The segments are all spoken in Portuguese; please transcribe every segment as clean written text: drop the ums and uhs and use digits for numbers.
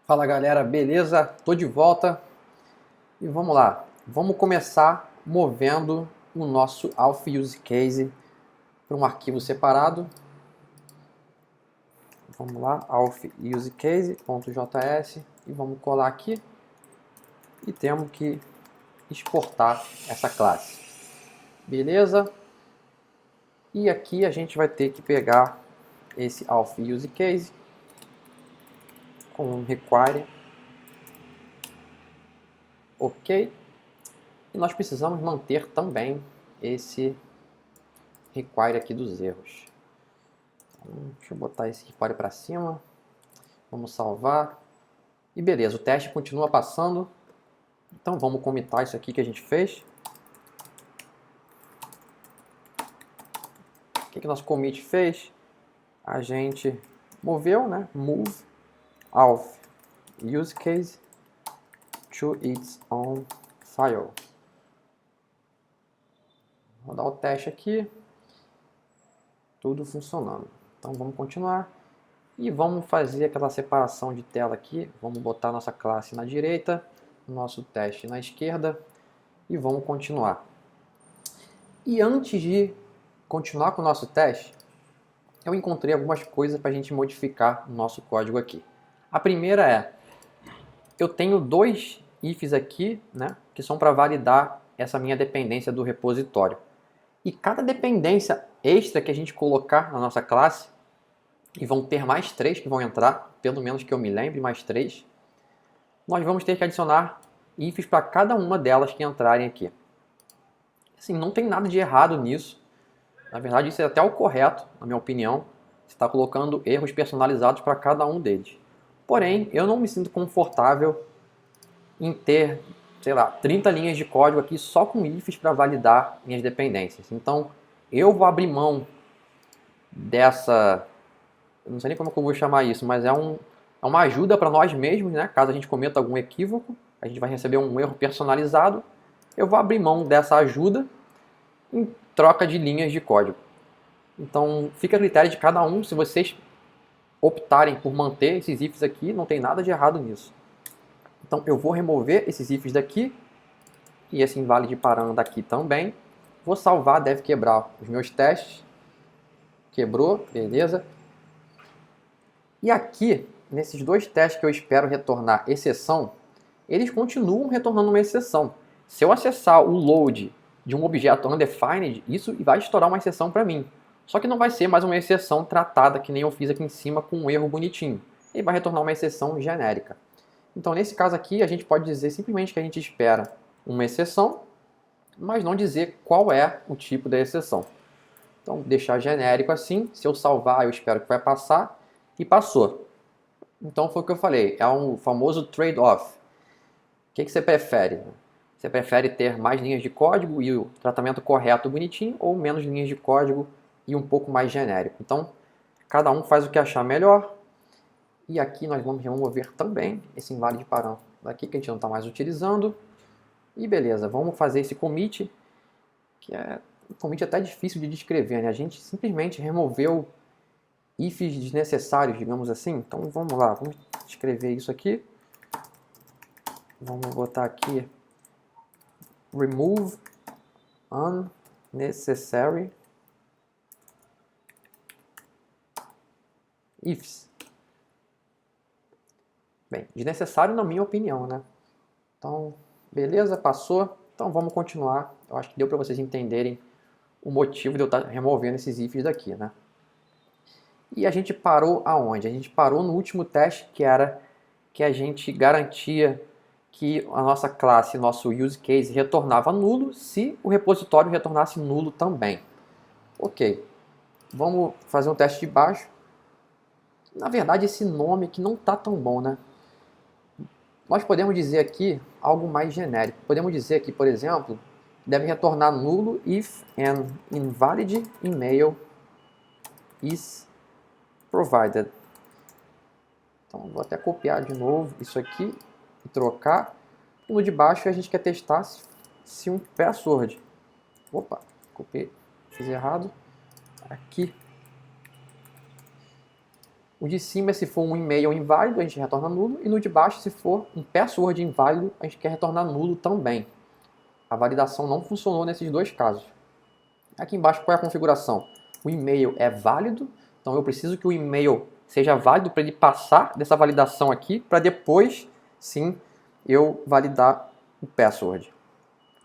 Fala galera, beleza? Tô de volta e vamos lá. Vamos começar movendo o nosso Alpha Use Case para um arquivo separado. Vamos lá, Alpha Use Case.js e vamos colar aqui e temos que exportar essa classe. Beleza? E aqui a gente vai ter que pegar esse Alpha Use Case com um require. Ok. E nós precisamos manter também esse require aqui dos erros. Então, deixa eu botar esse require para cima. Vamos salvar. E beleza, o teste continua passando. Então vamos comitar isso aqui que a gente fez. O que nosso commit fez? A gente moveu, né? Move Alpha Use Case to its own file. Vou dar o teste aqui. Tudo funcionando. Então vamos continuar. E vamos fazer aquela separação de tela aqui. Vamos botar nossa classe na direita, nosso teste na esquerda. E vamos continuar. E antes de continuar com o nosso teste, eu encontrei algumas coisas para a gente modificar no nosso código aqui. A primeira é, eu tenho dois ifs aqui, né, que são para validar essa minha dependência do repositório. E cada dependência extra que a gente colocar na nossa classe, e vão ter mais 3 que vão entrar, pelo menos que eu me lembre, mais 3, nós vamos ter que adicionar ifs para cada uma delas que entrarem aqui. Assim, não tem nada de errado nisso. Na verdade, isso é até o correto, na minha opinião. Você está colocando erros personalizados para cada um deles. Porém, eu não me sinto confortável em ter, sei lá, 30 linhas de código aqui só com ifs para validar minhas dependências. Então, eu vou abrir mão dessa... Eu não sei nem como eu vou chamar isso, mas é uma ajuda para nós mesmos, né? Caso a gente cometa algum equívoco, a gente vai receber um erro personalizado. Eu vou abrir mão dessa ajuda em troca de linhas de código. Então, fica a critério de cada um. Se vocês optarem por manter esses ifs aqui, não tem nada de errado nisso. Então, eu vou remover esses ifs daqui e esse invalid parando daqui também. Vou salvar, deve quebrar os meus testes. Quebrou, beleza. E aqui, nesses dois testes que eu espero retornar exceção, eles continuam retornando uma exceção. Se eu acessar o load de um objeto undefined, isso vai estourar uma exceção para mim. Só que não vai ser mais uma exceção tratada que nem eu fiz aqui em cima com um erro bonitinho. Ele vai retornar uma exceção genérica. Então, nesse caso aqui, a gente pode dizer simplesmente que a gente espera uma exceção, mas não dizer qual é o tipo da exceção. Então, deixar genérico assim. Se eu salvar, eu espero que vai passar. E passou. Então, foi o que eu falei. É um famoso trade-off. O que você prefere? Você prefere ter mais linhas de código e o tratamento correto bonitinho ou menos linhas de código e um pouco mais genérico? Então, cada um faz o que achar melhor. E aqui nós vamos remover também esse invalid parâmetro daqui que a gente não está mais utilizando. E beleza, vamos fazer esse commit, que é um commit até difícil de descrever, né? A gente simplesmente removeu ifs desnecessários, digamos assim. Então vamos lá, vamos escrever isso aqui. Vamos botar aqui remove unnecessary ifs. Bem, desnecessário na minha opinião, né? Então, beleza, passou. Então vamos continuar. Eu acho que deu para vocês entenderem o motivo de eu estar removendo esses ifs daqui, né? E a gente parou aonde? A gente parou no último teste, que era que a gente garantia que a nossa classe, nosso use case, retornava nulo se o repositório retornasse nulo também. Ok, vamos fazer um teste de baixo. Na verdade, esse nome aqui não está tão bom, né? Nós podemos dizer aqui algo mais genérico. Podemos dizer aqui, por exemplo, deve retornar nulo if an invalid email is provided. Então, vou até copiar de novo isso aqui e trocar. E no de baixo a gente quer testar se um password. Opa, copiei, fiz errado. Aqui. O de cima, se for um e-mail inválido, a gente retorna nulo. E no de baixo, se for um password inválido, a gente quer retornar nulo também. A validação não funcionou nesses dois casos. Aqui embaixo, qual é a configuração? O e-mail é válido, então eu preciso que o e-mail seja válido para ele passar dessa validação aqui, para depois, sim, eu validar o password.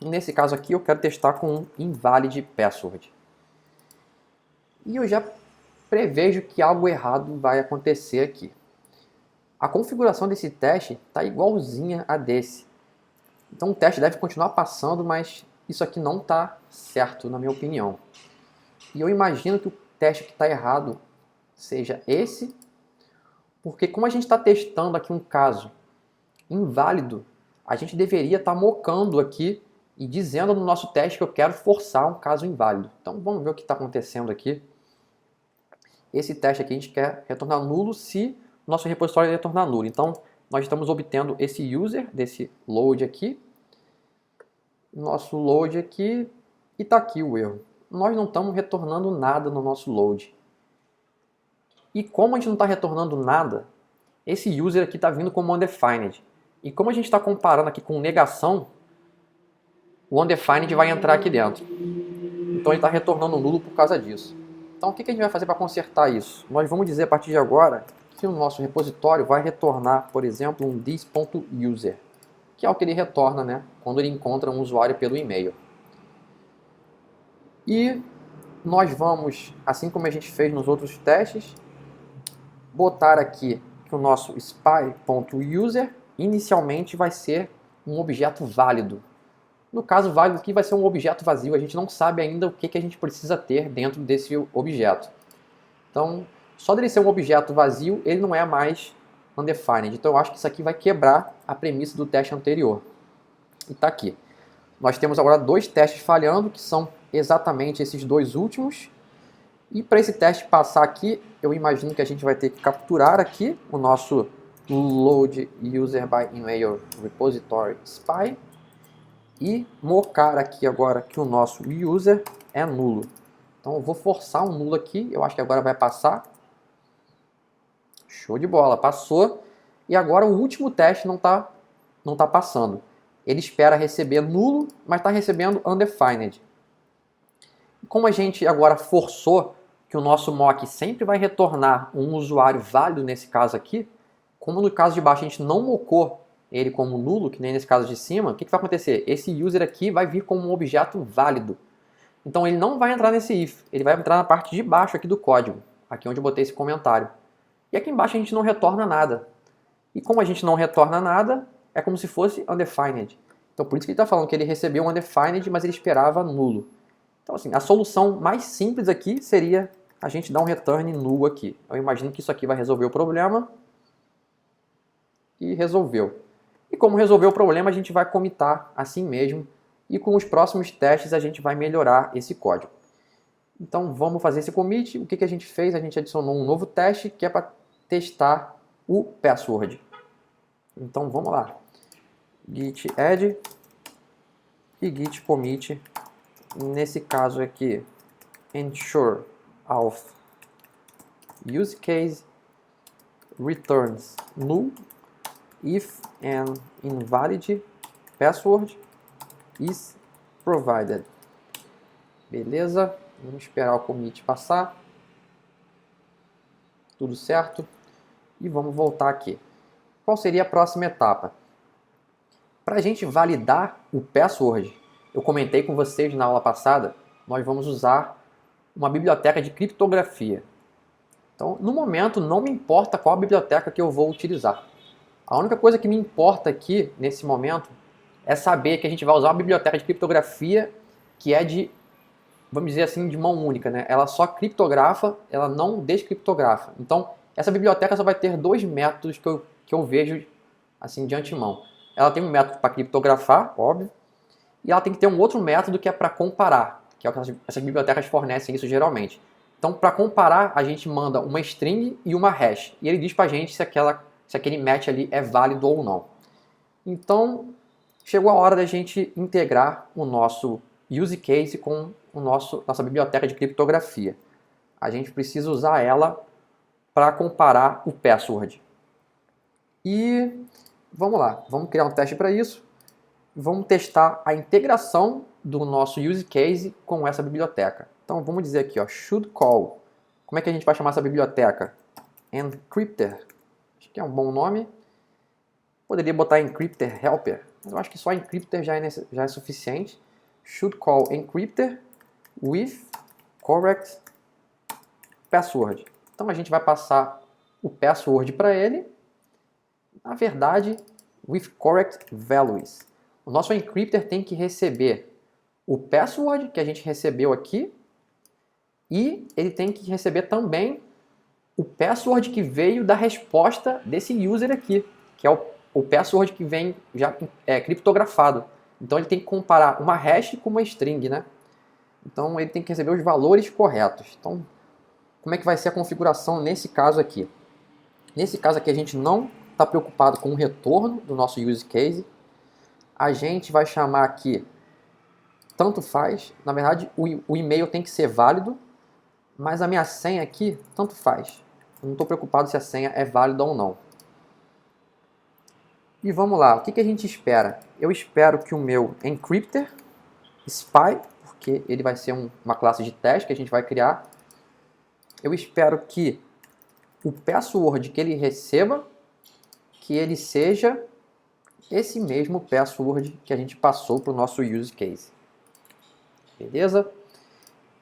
E nesse caso aqui, eu quero testar com um invalid password. E eu já prevejo que algo errado vai acontecer aqui. A configuração desse teste está igualzinha a desse. Então o teste deve continuar passando, mas isso aqui não está certo, na minha opinião. E eu imagino que o teste que está errado seja esse, porque como a gente está testando aqui um caso inválido, a gente deveria estar mocando aqui e dizendo no nosso teste que eu quero forçar um caso inválido. Então vamos ver o que está acontecendo aqui. Esse teste aqui a gente quer retornar nulo se o nosso repositório retornar nulo. Então nós estamos obtendo esse user desse load aqui, nosso load aqui, e está aqui o erro. Nós não estamos retornando nada no nosso load. E como a gente não está retornando nada, esse user aqui está vindo como undefined. E como a gente está comparando aqui com negação, o undefined vai entrar aqui dentro. Então ele está retornando nulo por causa disso. Então o que a gente vai fazer para consertar isso? Nós vamos dizer a partir de agora que o nosso repositório vai retornar, por exemplo, um this.user, que é o que ele retorna, né, quando ele encontra um usuário pelo e-mail. E nós vamos, assim como a gente fez nos outros testes, botar aqui que o nosso spy.user inicialmente vai ser um objeto válido. No caso, válido aqui vai ser um objeto vazio, a gente não sabe ainda o que a gente precisa ter dentro desse objeto. Então, só dele ser um objeto vazio, ele não é mais undefined. Então eu acho que isso aqui vai quebrar a premissa do teste anterior. E está aqui. Nós temos agora dois testes falhando, que são exatamente esses dois últimos. E para esse teste passar aqui, eu imagino que a gente vai ter que capturar aqui o nosso load user by email repository spy e mocar aqui agora que o nosso user é nulo. Então eu vou forçar um nulo aqui, eu acho que agora vai passar. Show de bola, passou. E agora o último teste não tá passando. Ele espera receber nulo, mas está recebendo undefined. Como a gente agora forçou que o nosso mock sempre vai retornar um usuário válido nesse caso aqui, como no caso de baixo a gente não mocou ele como nulo, que nem nesse caso de cima, o que vai acontecer? Esse user aqui vai vir como um objeto válido. Então ele não vai entrar nesse if, ele vai entrar na parte de baixo aqui do código, aqui onde eu botei esse comentário. E aqui embaixo a gente não retorna nada. E como a gente não retorna nada, é como se fosse undefined. Então por isso que ele está falando que ele recebeu um undefined, mas ele esperava nulo. Então assim, a solução mais simples aqui seria a gente dar um return null aqui. Eu imagino que isso aqui vai resolver o problema. E resolveu. E como resolveu o problema, a gente vai commitar assim mesmo. E com os próximos testes a gente vai melhorar esse código. Então vamos fazer esse commit. O que a gente fez? A gente adicionou um novo teste que é para testar o password. Então vamos lá. Git add e git commit. Nesse caso aqui, ensure auth use case returns null if an invalid password is provided. Beleza? Vamos esperar o commit passar. Tudo certo? E vamos voltar aqui. Qual seria a próxima etapa? Para a gente validar o password, eu comentei com vocês na aula passada, nós vamos usar uma biblioteca de criptografia. Então, no momento, não me importa qual a biblioteca que eu vou utilizar. A única coisa que me importa aqui, nesse momento, é saber que a gente vai usar uma biblioteca de criptografia que é de, vamos dizer assim, de mão única, né? Ela só criptografa, ela não descriptografa. Então, essa biblioteca só vai ter dois métodos que eu vejo assim de antemão. Ela tem um método para criptografar, óbvio, e ela tem que ter um outro método que é para comparar, que é o que essas bibliotecas fornecem isso geralmente. Então, para comparar, a gente manda uma string e uma hash, e ele diz para a gente se aquele match ali é válido ou não. Então, chegou a hora da gente integrar o nosso use case com nossa biblioteca de criptografia. A gente precisa usar ela para comparar o password. E vamos lá, vamos criar um teste para isso. Vamos testar a integração do nosso use case com essa biblioteca. Então vamos dizer aqui, ó, should call. Como é que a gente vai chamar essa biblioteca? Encrypter. Acho que é um bom nome. Poderia botar encrypter helper, mas eu acho que só encrypter já é suficiente. Should call encrypter with correct password. Então a gente vai passar o password para ele. Na verdade, with correct values. O nosso encrypter tem que receber o password que a gente recebeu aqui e ele tem que receber também o password que veio da resposta desse user aqui, que é o password que vem já criptografado. Então ele tem que comparar uma hash com uma string, né? Então ele tem que receber os valores corretos. Então, como é que vai ser a configuração nesse caso aqui? Nesse caso aqui a gente não está preocupado com o retorno do nosso use case. A gente vai chamar aqui, tanto faz, na verdade o e-mail tem que ser válido, mas a minha senha aqui, tanto faz. Eu não estou preocupado se a senha é válida ou não. E vamos lá, o que a gente espera? Eu espero que o meu encrypter, spy, porque ele vai ser uma classe de teste que a gente vai criar. Eu espero que o password que ele receba, que ele seja esse mesmo password que a gente passou para o nosso use case. Beleza?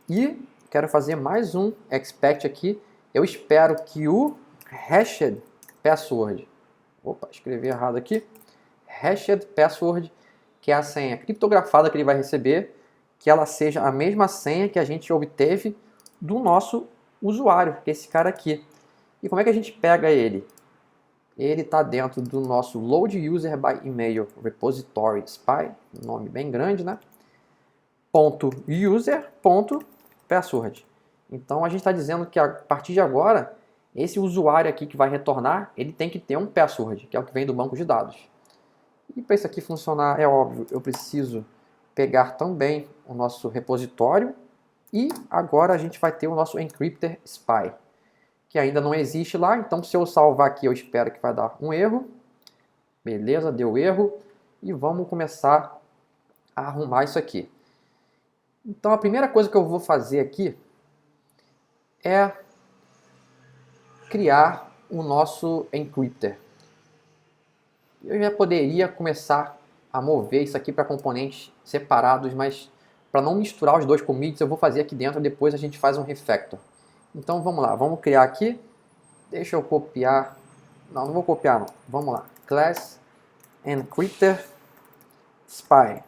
E quero fazer mais um expect aqui. Eu espero que o hashed password, opa, escrevi errado aqui, hashed password, que é a senha criptografada que ele vai receber, que ela seja a mesma senha que a gente obteve do nosso usuário, que é esse cara aqui. E como é que a gente pega ele? Ele está dentro do nosso load user by email repository spy, nome bem grande, né? .user.password. Então a gente está dizendo que a partir de agora, esse usuário aqui que vai retornar, ele tem que ter um password, que é o que vem do banco de dados. E para isso aqui funcionar, é óbvio, eu preciso pegar também o nosso repositório e agora a gente vai ter o nosso encrypter spy, que ainda não existe lá, então se eu salvar aqui eu espero que vai dar um erro. Beleza, deu erro. E vamos começar a arrumar isso aqui. Então a primeira coisa que eu vou fazer aqui é criar o nosso encrypter. Eu já poderia começar a mover isso aqui para componentes separados, mas para não misturar os dois commits eu vou fazer aqui dentro, depois a gente faz um refactor. Então vamos lá, vamos criar aqui, deixa eu copiar, não vou copiar não, vamos lá, class encrypter spy.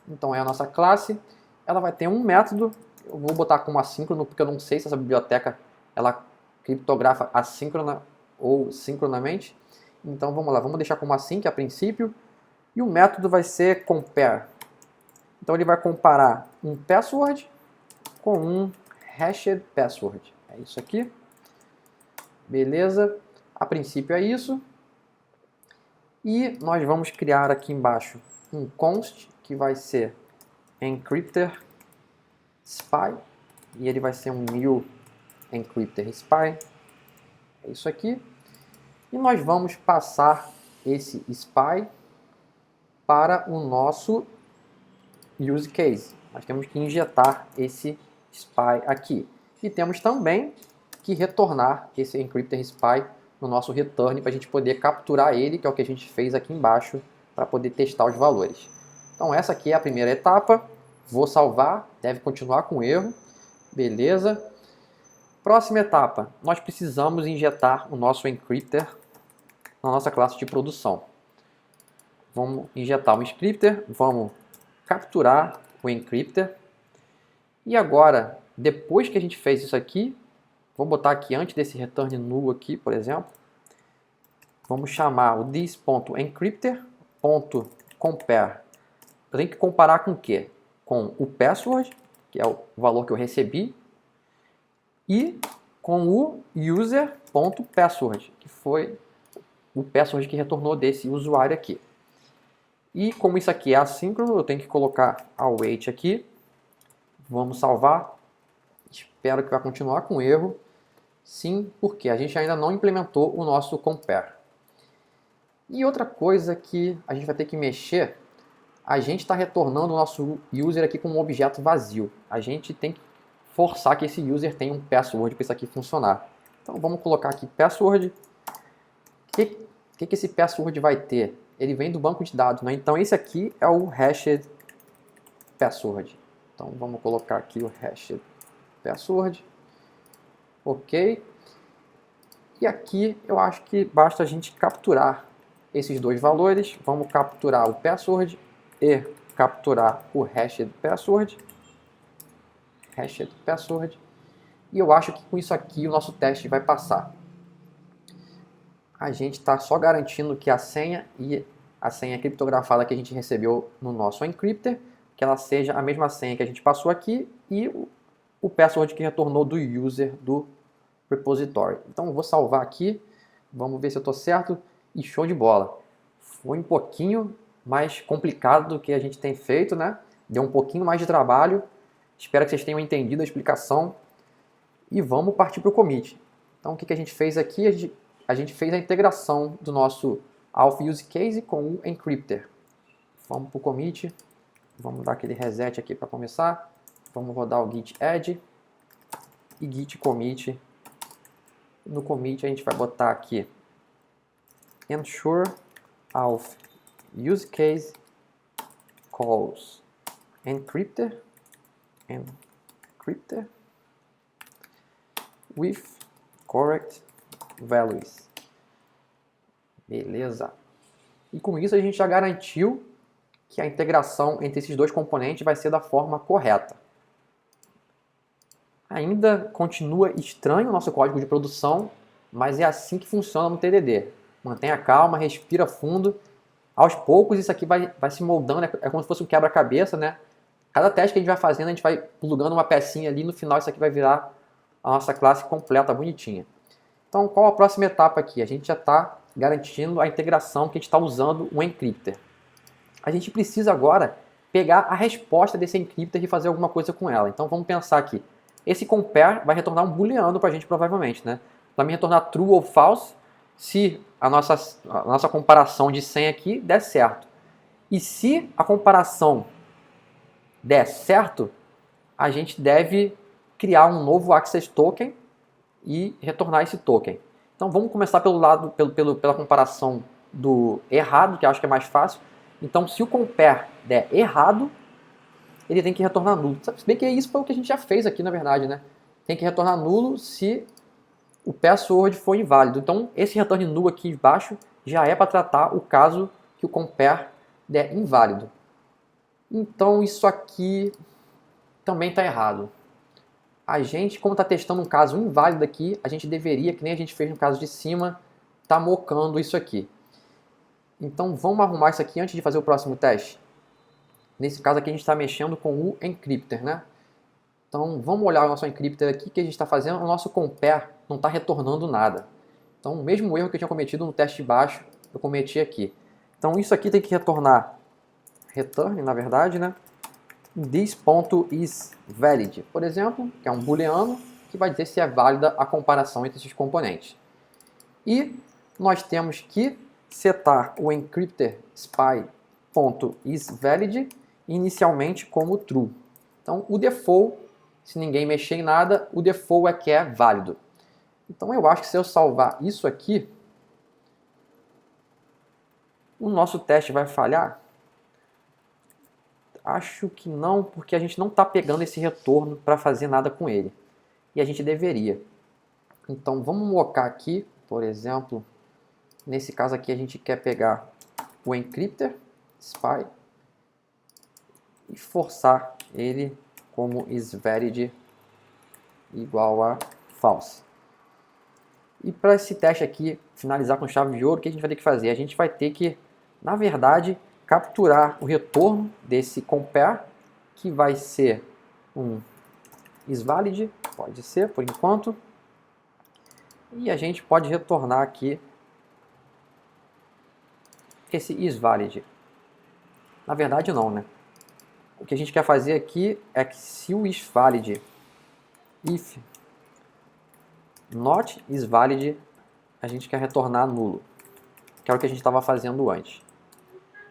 Então é a nossa classe, ela vai ter um método, eu vou botar como assíncrono porque eu não sei se essa biblioteca ela criptografa assíncrona ou sincronamente. Então vamos lá, vamos deixar como async a princípio, e o método vai ser compare. Então ele vai comparar um password com um hashed password. É isso aqui. Beleza. A princípio é isso. E nós vamos criar aqui embaixo um const que vai ser encrypter spy. E ele vai ser um new encrypter spy. É isso aqui. E nós vamos passar esse spy para o nosso use case. Nós temos que injetar esse spy aqui. E temos também que retornar esse encrypter spy no nosso return para a gente poder capturar ele, que é o que a gente fez aqui embaixo, para poder testar os valores. Então essa aqui é a primeira etapa. Vou salvar, deve continuar com erro. Beleza. Próxima etapa, nós precisamos injetar o nosso encrypter na nossa classe de produção. Vamos injetar um scripter, vamos capturar o encrypter. E agora, depois que a gente fez isso aqui, vou botar aqui antes desse return null aqui, por exemplo, vamos chamar o this.encrypter.compare. Eu tenho que comparar com o quê? Com o password, que é o valor que eu recebi, e com o user.password, que foi o password que retornou desse usuário aqui. E como isso aqui é assíncrono, eu tenho que colocar await aqui. Vamos salvar. Espero que vai continuar com erro. Sim, porque a gente ainda não implementou o nosso compare. E outra coisa que a gente vai ter que mexer, a gente está retornando o nosso user aqui com um objeto vazio. A gente tem que forçar que esse user tenha um password para isso aqui funcionar. Então vamos colocar aqui password. O que esse password vai ter? Ele vem do banco de dados, né? Então esse aqui é o hashed password. Então vamos colocar aqui o hashed password. Ok. E aqui eu acho que basta a gente capturar esses dois valores. Vamos capturar o password e capturar o hashed password. Hashed password. E eu acho que com isso aqui o nosso teste vai passar. A gente está só garantindo que a senha criptografada que a gente recebeu no nosso encrypter, que ela seja a mesma senha que a gente passou aqui e o password que retornou do user do repository. Então eu vou salvar aqui, vamos ver se eu estou certo e show de bola. Foi um pouquinho mais complicado do que a gente tem feito, né? Deu um pouquinho mais de trabalho. Espero que vocês tenham entendido a explicação e vamos partir para o commit. Então o que a gente fez aqui? A gente fez a integração do nosso auth use case com o encrypter. Vamos para o commit, vamos dar aquele reset aqui para começar. Vamos rodar o git add e git commit. No commit a gente vai botar aqui ensure auth use case calls encrypter with correct values. Beleza. E com isso a gente já garantiu que a integração entre esses dois componentes vai ser da forma correta. Ainda continua estranho o nosso código de produção, mas é assim que funciona no TDD. Mantenha calma, respira fundo. Aos poucos isso aqui vai se moldando, é como se fosse um quebra-cabeça, né? Cada teste que a gente vai fazendo, a gente vai plugando uma pecinha ali, no final isso aqui vai virar a nossa classe completa, bonitinha. Então, qual a próxima etapa aqui? A gente já está garantindo a integração que a gente está usando o encrypter. A gente precisa agora pegar a resposta desse encrypter e fazer alguma coisa com ela. Então, vamos pensar aqui. Esse compare vai retornar um booleano para a gente, provavelmente, né? Vai me retornar true ou false se a nossa comparação de senha aqui der certo. E se a comparação der certo, a gente deve criar um novo access token e retornar esse token. Então vamos começar pela comparação do errado, que eu acho que é mais fácil. Então se o compare der errado, ele tem que retornar nulo. Se bem que isso foi o que a gente já fez aqui, na verdade, né? Tem que retornar nulo se o password for inválido. Então esse return null aqui embaixo já é para tratar o caso que o compare der inválido. Então isso aqui também está errado. A gente, como está testando um caso inválido aqui, a gente deveria, que nem a gente fez no caso de cima, tá mocando isso aqui. Então vamos arrumar isso aqui antes de fazer o próximo teste. Nesse caso aqui a gente está mexendo com o encrypter, né? Então vamos olhar o nosso encrypter aqui, que a gente está fazendo, o nosso compare não está retornando nada. Então o mesmo erro que eu tinha cometido no teste baixo, eu cometi aqui. Então isso aqui tem que retornar return, na verdade, né? This.isValid, por exemplo, que é um booleano que vai dizer se é válida a comparação entre esses componentes. E nós temos que setar o encrypter spy.isValid inicialmente como true. Então o default, se ninguém mexer em nada, o default é que é válido. Então eu acho que se eu salvar isso aqui, o nosso teste vai falhar. Acho que não, porque a gente não está pegando esse retorno para fazer nada com ele. E a gente deveria. Então vamos mocar aqui, por exemplo, nesse caso aqui a gente quer pegar o encrypter, spy, e forçar ele como isValid igual a false. E para esse teste aqui finalizar com chave de ouro, o que a gente vai ter que fazer? A gente vai ter que, na verdade, capturar o retorno desse compare, que vai ser um isValid, pode ser por enquanto, e a gente pode retornar aqui esse isValid. Na verdade não, né? O que a gente quer fazer aqui é que se o isValid if not is valid, a gente quer retornar nulo, que é o que a gente estava fazendo antes.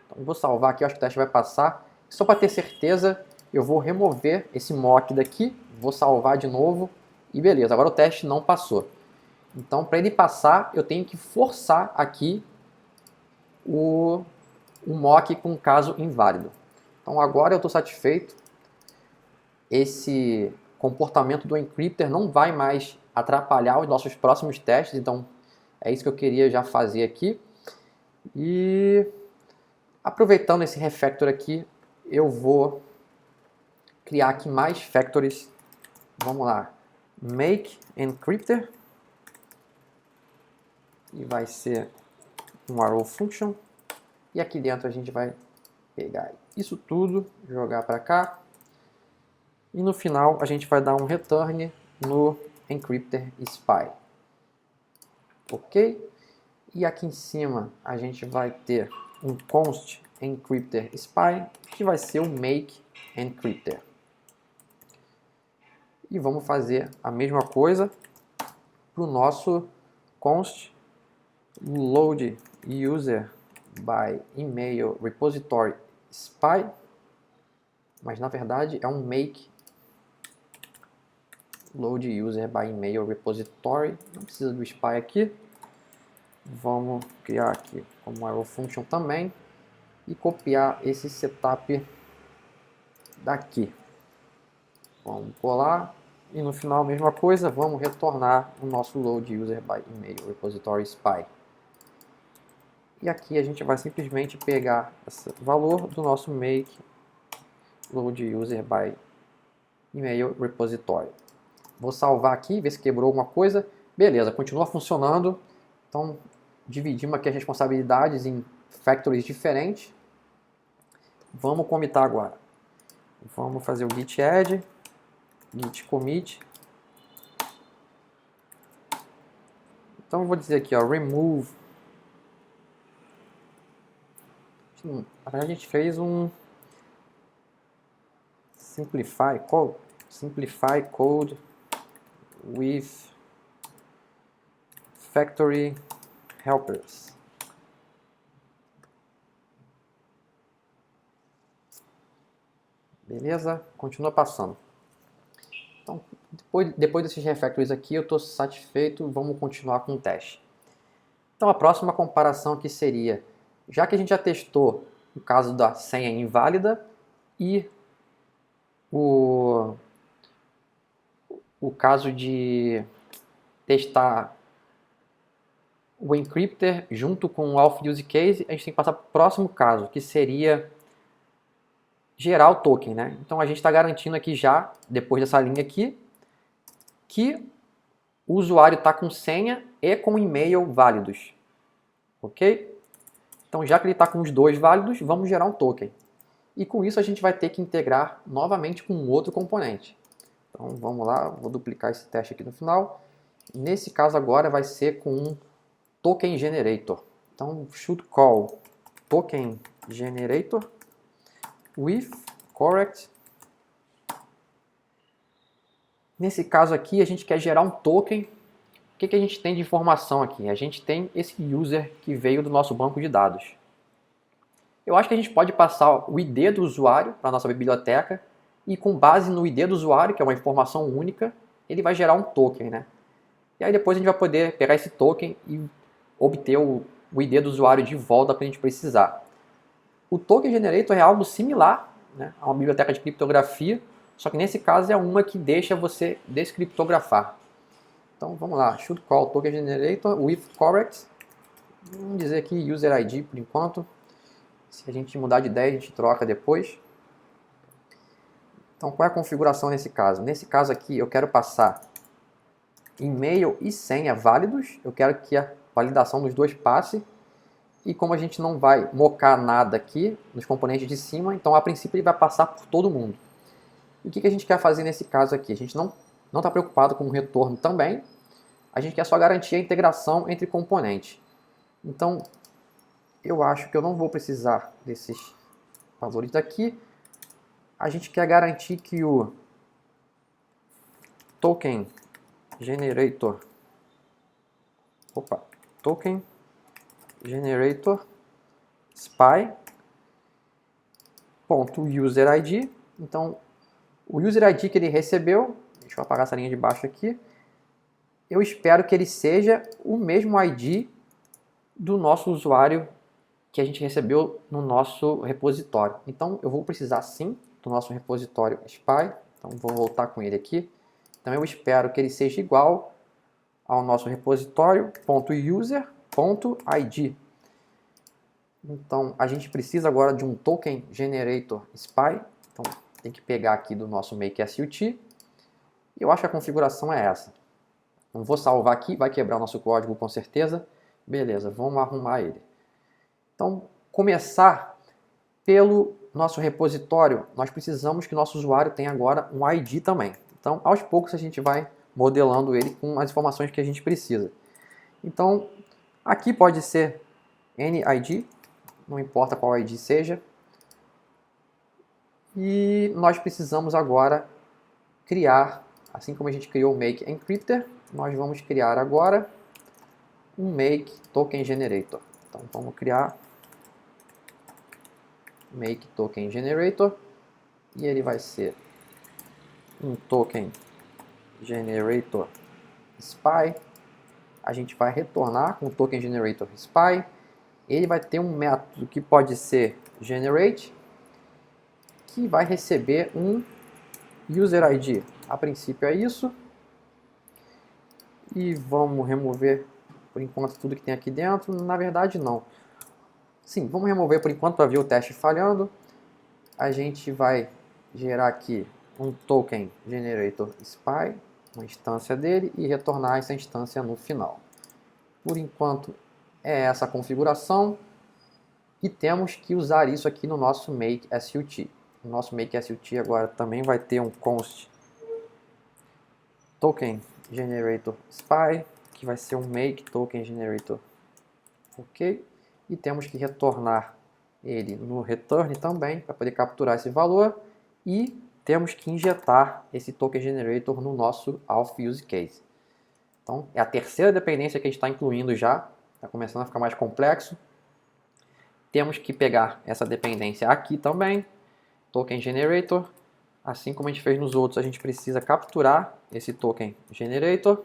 Então, eu vou salvar aqui, eu acho que o teste vai passar. Só para ter certeza, eu vou remover esse mock daqui, vou salvar de novo e beleza, agora o teste não passou. Então, para ele passar, eu tenho que forçar aqui o mock com caso inválido. Então, agora eu estou satisfeito. Esse comportamento do encrypter não vai mais atrapalhar os nossos próximos testes, então é isso que eu queria já fazer aqui. E aproveitando esse refactor aqui, eu vou criar aqui mais factories. Vamos lá, make encrypter, e vai ser um arrow function, e aqui dentro a gente vai pegar isso tudo, jogar para cá, e no final a gente vai dar um return no encrypter spy. Ok? E aqui em cima a gente vai ter um const encrypter spy, que vai ser o make encrypter. E vamos fazer a mesma coisa para o nosso const load user by email repository spy, mas na verdade é um make load user by email repository, não precisa do spy aqui. Vamos criar aqui como arrow function também e copiar esse setup daqui. Vamos colar e no final a mesma coisa, vamos retornar o nosso load user by email repository spy. E aqui a gente vai simplesmente pegar esse valor do nosso make load user by email repository. Vou salvar aqui, ver se quebrou alguma coisa. Beleza, continua funcionando. Então, dividimos aqui as responsabilidades em factories diferentes. Vamos commitar agora. Vamos fazer o git add, git commit. Então, eu vou dizer aqui, ó, remove. A gente fez um simplify code with factory helpers. Beleza? Continua passando. Então, depois desses refactories aqui, eu estou satisfeito. Vamos continuar com o teste. Então, a próxima comparação aqui seria, já que a gente já testou o caso da senha inválida e o caso de testar o encrypter junto com o auth use case, a gente tem que passar para o próximo caso, que seria gerar o token, né? Então a gente está garantindo aqui já, depois dessa linha aqui, que o usuário está com senha e com e-mail válidos. Ok? Então já que ele está com os dois válidos, vamos gerar um token. E com isso a gente vai ter que integrar novamente com outro componente. Então vamos lá, vou duplicar esse teste aqui no final. Nesse caso agora vai ser com um token generator. Então should call token generator with correct. Nesse caso aqui a gente quer gerar um token. O que a gente tem de informação aqui? A gente tem esse user que veio do nosso banco de dados. Eu acho que a gente pode passar o ID do usuário para a nossa biblioteca e com base no ID do usuário, que é uma informação única, ele vai gerar um token, né? E aí depois a gente vai poder pegar esse token e obter o ID do usuário de volta para a gente precisar. O token generator é algo similar, né, a uma biblioteca de criptografia, só que nesse caso é uma que deixa você descriptografar. Então vamos lá, should call token generator with correct. Vamos dizer aqui user ID por enquanto. Se a gente mudar de ideia, a gente troca depois. Então qual é a configuração nesse caso? Nesse caso aqui eu quero passar e-mail e senha válidos. Eu quero que a validação dos dois passe. E como a gente não vai mocar nada aqui nos componentes de cima, então a princípio ele vai passar por todo mundo. E o que a gente quer fazer nesse caso aqui? A gente não está preocupado com o retorno também. A gente quer só garantir a integração entre componentes. Então, eu acho que eu não vou precisar desses valores daqui. A gente quer garantir que o token generator token generator spy .user ID. Então, o user ID que ele recebeu, deixa eu apagar essa linha de baixo aqui, eu espero que ele seja o mesmo ID do nosso usuário que a gente recebeu no nosso repositório. Então, eu vou precisar sim do nosso repositório spy. Então, vou voltar com ele aqui. Então, eu espero que ele seja igual ao nosso repositório .user.id. Então, a gente precisa agora de um token generator spy. Então, tem que pegar aqui do nosso make SUT. Eu acho que a configuração é essa. Não vou salvar aqui, vai quebrar o nosso código com certeza. Beleza, vamos arrumar ele. Então, começar pelo nosso repositório, nós precisamos que o nosso usuário tenha agora um ID também. Então, aos poucos a gente vai modelando ele com as informações que a gente precisa. Então, aqui pode ser NID, não importa qual ID seja. E nós precisamos agora criar, assim como a gente criou o make encryptor, nós vamos criar agora um make token generator. Então, vamos criar make token generator e ele vai ser um token generator spy. A gente vai retornar com o token generator spy. Ele vai ter um método que pode ser generate, que vai receber um user ID. A princípio é isso. E vamos remover por enquanto tudo que tem aqui dentro. Na verdade não. Sim, vamos remover por enquanto para ver o teste falhando. A gente vai gerar aqui um token generator spy, uma instância dele, e retornar essa instância no final. Por enquanto é essa a configuração. E temos que usar isso aqui no nosso make SUT. O nosso make SUT agora também vai ter um const token generator spy, que vai ser um make token generator. Ok? E temos que retornar ele no return também, para poder capturar esse valor. E temos que injetar esse token generator no nosso auth use case. Então, é a terceira dependência que a gente está incluindo já. Está começando a ficar mais complexo. Temos que pegar essa dependência aqui também, token generator. Assim como a gente fez nos outros, a gente precisa capturar esse token generator.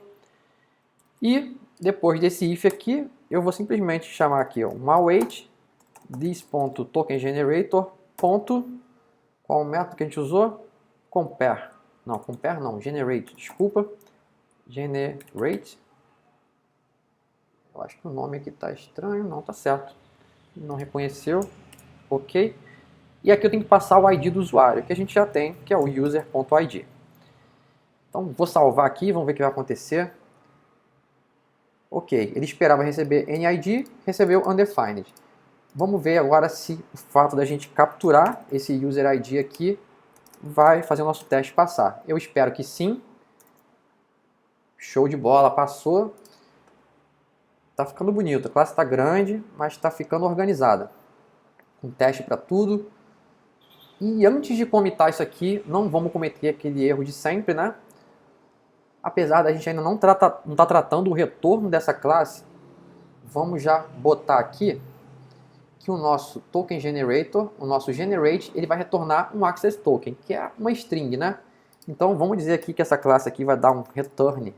E depois desse if aqui, eu vou simplesmente chamar aqui um await this.tokenGenerator. Qual o método que a gente usou? Compare. Não, compare não, generate, desculpa. Generate. Eu acho que o nome aqui está estranho, não, está certo. Não reconheceu. Ok. E aqui eu tenho que passar o ID do usuário, que a gente já tem, que é o user.id. Então vou salvar aqui, vamos ver o que vai acontecer. Ok, ele esperava receber NID, recebeu undefined. Vamos ver agora se o fato da gente capturar esse user ID aqui vai fazer o nosso teste passar. Eu espero que sim. Show de bola, passou. Tá ficando bonito, a classe está grande, mas está ficando organizada. Um teste para tudo. E antes de comitar isso aqui, não vamos cometer aquele erro de sempre, né? Apesar da gente ainda não tá tratando o retorno dessa classe, vamos já botar aqui que o nosso token generator, o nosso generate, ele vai retornar um access token, que é uma string, né? Então vamos dizer aqui que essa classe aqui vai dar um return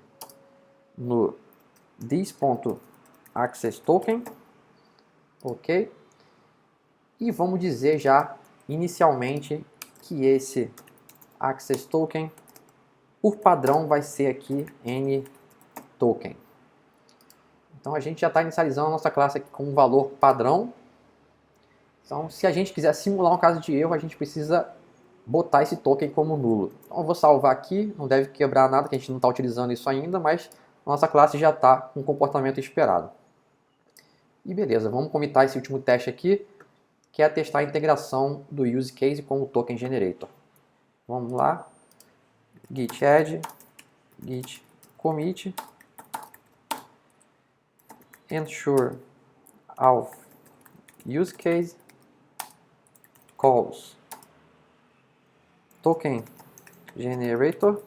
no this.accessToken, ok? E vamos dizer já inicialmente que esse access token, por padrão, vai ser aqui nToken. Então a gente já está inicializando a nossa classe aqui com um valor padrão. Então, se a gente quiser simular um caso de erro, a gente precisa botar esse token como nulo. Então eu vou salvar aqui, não deve quebrar nada, que a gente não está utilizando isso ainda, mas a nossa classe já está com o comportamento esperado. E beleza, vamos comitar esse último teste aqui, que é testar a integração do use case com o token generator. Vamos lá, git add, git commit, ensure auth use case calls token generator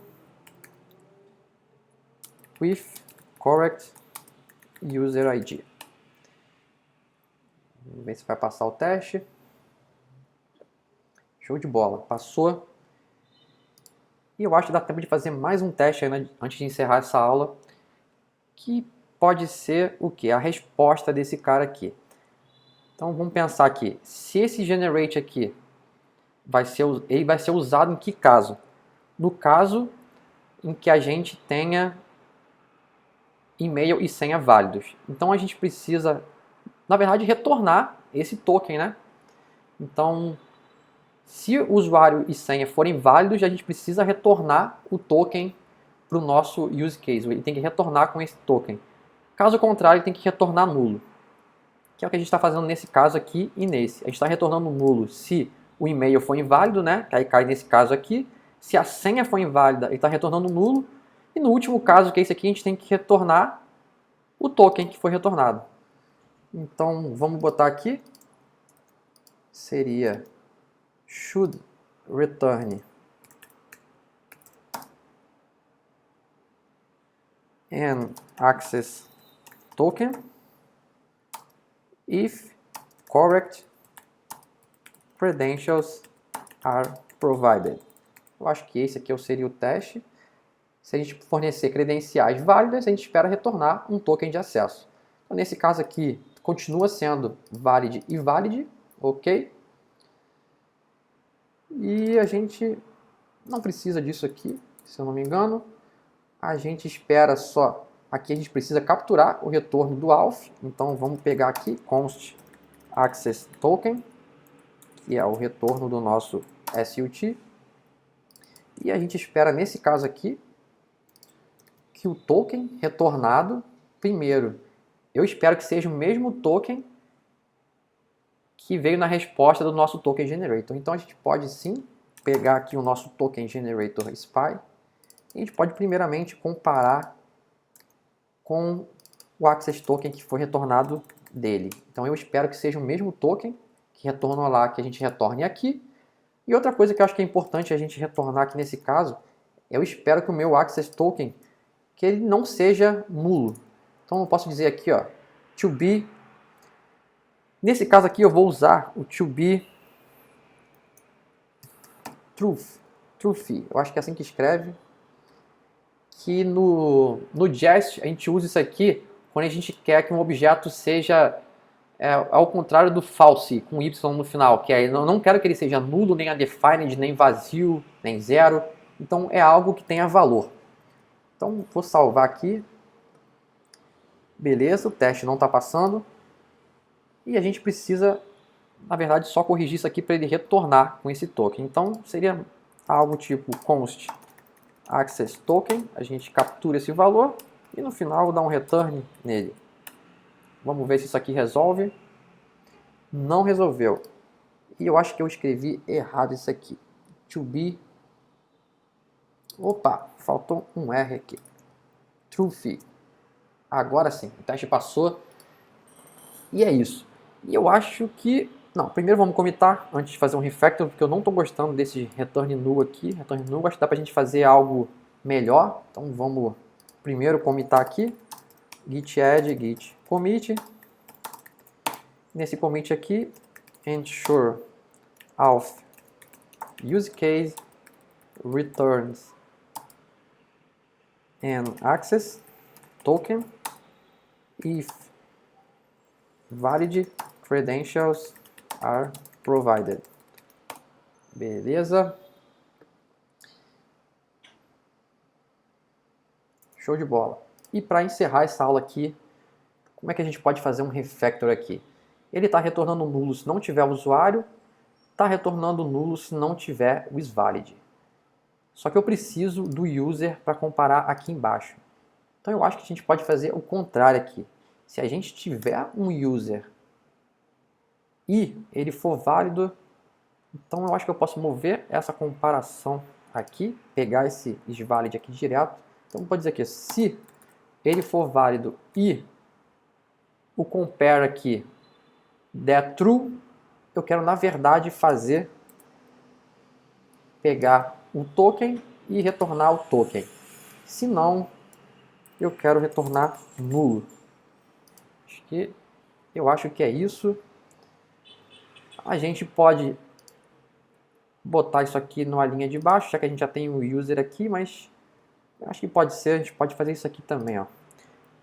with correct user ID. Vamos ver se vai passar o teste. Show de bola, passou. E eu acho que dá tempo de fazer mais um teste ainda antes de encerrar essa aula, que pode ser o que? A resposta desse cara aqui. Então vamos pensar aqui, se esse generate aqui ele vai ser usado em que caso? No caso em que a gente tenha e-mail e senha válidos. Então a gente precisa, na verdade, retornar esse token, né? Então, se o usuário e senha forem válidos, a gente precisa retornar o token para o nosso use case. Ele tem que retornar com esse token. Caso contrário, ele tem que retornar nulo. Que é o que a gente está fazendo nesse caso aqui e nesse. A gente está retornando nulo se o e-mail for inválido, né? Que aí cai nesse caso aqui. Se a senha for inválida, ele está retornando nulo. E no último caso, que é esse aqui, a gente tem que retornar o token que foi retornado. Então, vamos botar aqui. Seria should return an access token if correct credentials are provided. Eu acho que esse aqui seria o teste. Se a gente fornecer credenciais válidas, a gente espera retornar um token de acesso. Então, nesse caso aqui, continua sendo valid e valid, ok? E a gente não precisa disso aqui, se eu não me engano. A gente espera só, aqui a gente precisa capturar o retorno do auth. Então vamos pegar aqui const access token, que é o retorno do nosso SUT. E a gente espera nesse caso aqui que o token retornado, primeiro, eu espero que seja o mesmo token que veio na resposta do nosso token generator. Então a gente pode sim pegar aqui o nosso token generator SPY. E a gente pode primeiramente comparar com o access token que foi retornado dele. Então eu espero que seja o mesmo token que retornou lá, que a gente retorne aqui. E outra coisa que eu acho que é importante a gente retornar aqui nesse caso, eu espero que o meu access token que ele não seja nulo. Então eu posso dizer aqui, ó, to be. Nesse caso aqui eu vou usar o to be truthy. Eu acho que é assim que escreve. Que no Jest a gente usa isso aqui quando a gente quer que um objeto seja ao contrário do false, com y no final, que é, eu não quero que ele seja nulo, nem undefined, nem vazio, nem zero. Então é algo que tenha valor. Então vou salvar aqui. Beleza, o teste não está passando. E a gente precisa, na verdade, só corrigir isso aqui para ele retornar com esse token. Então seria algo tipo const access token, a gente captura esse valor e no final dá um return nele. Vamos ver se isso aqui resolve. Não resolveu. E eu acho que eu escrevi errado isso aqui. To be. Opa, faltou um R aqui. Truthy. Agora sim, o teste passou. E é isso. E eu acho que... Não, primeiro vamos commitar antes de fazer um refactor, porque eu não estou gostando desse return null aqui. Return null, acho que dá para a gente fazer algo melhor. Então vamos primeiro commitar aqui. Git add, git commit. Nesse commit aqui, ensure auth use case returns an access token if valid credentials are provided. Beleza. Show de bola. E para encerrar essa aula aqui, como é que a gente pode fazer um refactor aqui? Ele está retornando nulo se não tiver o usuário, está retornando nulo se não tiver o isValid. Só que eu preciso do user para comparar aqui embaixo. Então eu acho que a gente pode fazer o contrário aqui. Se a gente tiver um user e ele for válido, então eu acho que eu posso mover essa comparação aqui, pegar esse isValid aqui direto. Então pode dizer que se ele for válido e o compare aqui der true, eu quero na verdade pegar o token e retornar o token. Se não, eu quero retornar nulo. E eu acho que é isso. A gente pode botar isso aqui numa linha de baixo, já que a gente já tem o user aqui, mas eu acho que pode ser, a gente pode fazer isso aqui também, ó.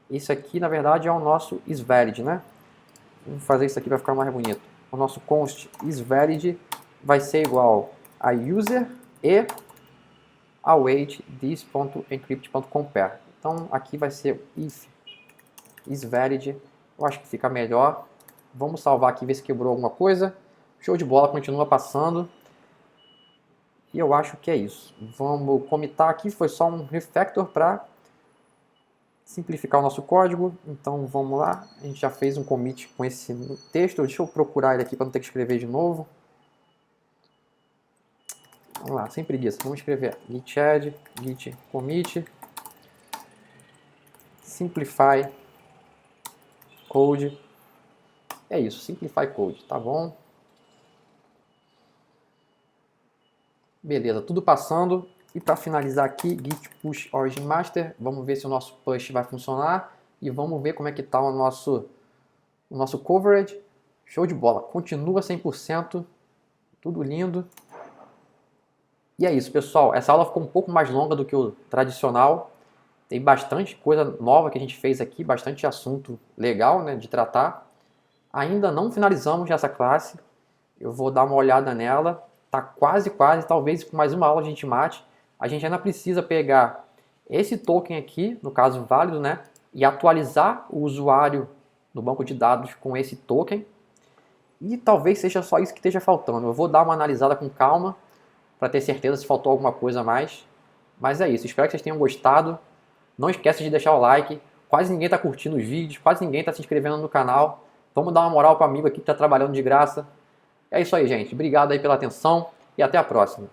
Isso aqui, na verdade, é o nosso isValid, né? Vamos fazer isso aqui para ficar mais bonito. O nosso const isValid vai ser igual a user e await this.encrypt.compare. Então, aqui vai ser if isValid. Eu acho que fica melhor. Vamos salvar aqui, ver se quebrou alguma coisa. Show de bola, continua passando. E eu acho que é isso. Vamos comitar aqui, foi só um refactor para simplificar o nosso código. Então vamos lá, a gente já fez um commit com esse texto. Deixa eu procurar ele aqui para não ter que escrever de novo. Vamos lá, sem preguiça, vamos escrever git add, git commit, simplify code. É isso, simplify code, tá bom? Beleza, tudo passando. E para finalizar aqui, git push origin master, vamos ver se o nosso push vai funcionar e vamos ver como é que está o nosso coverage. Show de bola, continua 100%, tudo lindo. E é isso, pessoal, essa aula ficou um pouco mais longa do que o tradicional. Tem bastante coisa nova que a gente fez aqui, bastante assunto legal, né, de tratar. Ainda não finalizamos essa classe, eu vou dar uma olhada nela. Tá quase, talvez com mais uma aula a gente mate. A gente ainda precisa pegar esse token aqui, no caso válido, né? E atualizar o usuário no banco de dados com esse token. E talvez seja só isso que esteja faltando. Eu vou dar uma analisada com calma para ter certeza se faltou alguma coisa a mais. Mas é isso, espero que vocês tenham gostado. Não esqueça de deixar o like. Quase ninguém está curtindo os vídeos, quase ninguém está se inscrevendo no canal. Vamos dar uma moral para o amigo aqui que está trabalhando de graça. É isso aí, gente. Obrigado aí pela atenção e até a próxima.